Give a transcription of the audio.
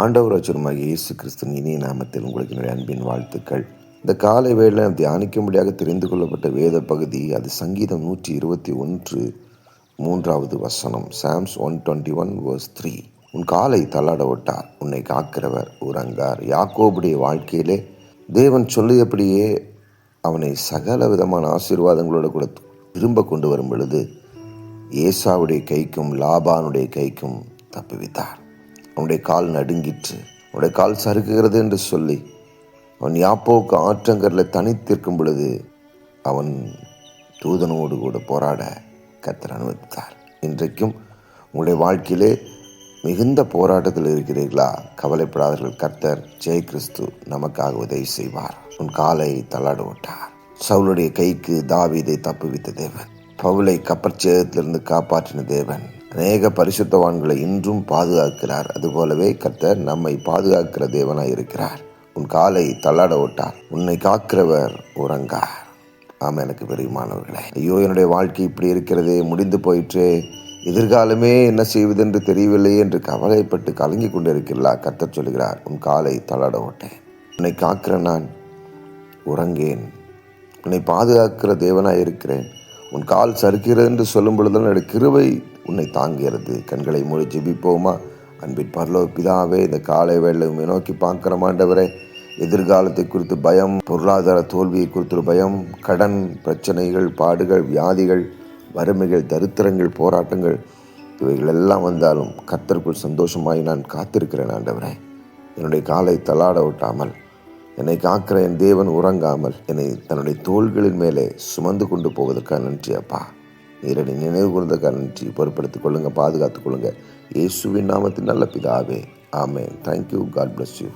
ஆண்டவர் ரட்சகருமாகிய இயேசு கிறிஸ்துவின் இனிய நாமத்தில் உங்களுக்கு என்னுடைய அன்பின் வாழ்த்துக்கள். இந்த காலை வேளையில தியானிக்கும்படியாக தெரிந்து கொள்ளப்பட்ட வேத பகுதி, அது சங்கீதம் 121 3வது வசனம். சாம்ஸ் 121:3. உன் காலை தள்ளாட விட்டார், உன்னை காக்கிறவர் உறங்கார். யாக்கோபுடைய வாழ்க்கையிலே தேவன் சொல்லியபடியே அவனை சகல விதமான ஆசீர்வாதங்களோடு கூட திரும்ப கொண்டு வரும் பொழுது ஏசாவுடைய கைக்கும் லாபானுடைய கைக்கும் தப்புவித்தார். அவனுடைய கால் நடுங்கிற்று, அவனுடைய கால் சறுக்குகிறது என்று சொல்லி அவன் யாப்போக்கு ஆற்றங்கரில் தனித்திருக்கும் பொழுது அவன் தூதனோடு கூட போராட கர்த்தர் அனுமதித்தார். இன்றைக்கும் உங்களுடைய வாழ்க்கையிலே மிகுந்த போராட்டத்தில் இருக்கிறீர்களா? கவலைப்படாதீர்கள், கர்த்தர் ஜெய கிறிஸ்து நமக்காக உதவி செய்வார். உன் காலை தள்ளாட விட்டார். சவுலுடைய கைக்கு தாவீதை தப்புவித்த தேவன், பவுலை கப்பற்சேதத்திலிருந்து காப்பாற்றின தேவன், அநேக பரிசுத்தவான்களை இன்றும் பாதுகாக்கிறார். அதுபோலவே கர்த்தர் நம்மை பாதுகாக்கிற தேவனாய் இருக்கிறார். உன் காலை தள்ளாட விட்டார், உன்னை காக்கிறவர் உறங்கார். ஆமா, எனக்கு பெரியமானவர்களே, ஐயோ என்னுடைய வாழ்க்கை இப்படி இருக்கிறதே, முடிந்து போயிற்றே, எதிர்காலமே என்ன செய்வதென்று தெரியவில்லையே என்று கவலைப்பட்டு கலங்கி கொண்டு இருக்கிறீர்களா? கர்த்தர் சொல்கிறார், உன் காலை தள்ளாட விட்டேன், உன்னை காக்கிற நான் உறங்கேன், உன்னை பாதுகாக்கிற தேவனாய் இருக்கிறேன். உன் கால் சறுக்கிறது என்று சொல்லும் பொழுதுதான் என்னுடைய கிருபை உன்னை தாங்குகிறது. கண்களை மூடி ஜெபிப்போமா? அன்பின் பரலோக பிதாவே, இந்த காலை வேளை உம்மை நோக்கி பார்க்கிற ஆண்டவரே, எதிர்காலத்தை குறித்து பயம், பொருளாதார தோல்வியை குறித்து பயம், கடன் பிரச்சனைகள், பாடுகள், வியாதிகள், வறுமைகள், தரித்திரங்கள், போராட்டங்கள், இவைகள் எல்லாம் வந்தாலும் கர்த்தருக்குள் சந்தோஷமாய் நான் காத்திருக்கிறேன். ஆண்டவரே, என்னுடைய காலை தள்ளாட விட்டாமல் என்னை காக்கிற என் தேவன் உறங்காமல் என்னை தன்னுடைய தோள்களின் மேலே சுமந்து கொண்டு போவதற்காக நன்றி அப்பா. நீரடி நினைவு கூர்ந்ததுக்காக நன்றி. பொறுப்படுத்திக் கொள்ளுங்க, பாதுகாத்துக் கொள்ளுங்க. இயேசுவின் நாமத்தில் நல்ல பிதாவே, ஆமென். தேங்க்யூ. God bless you.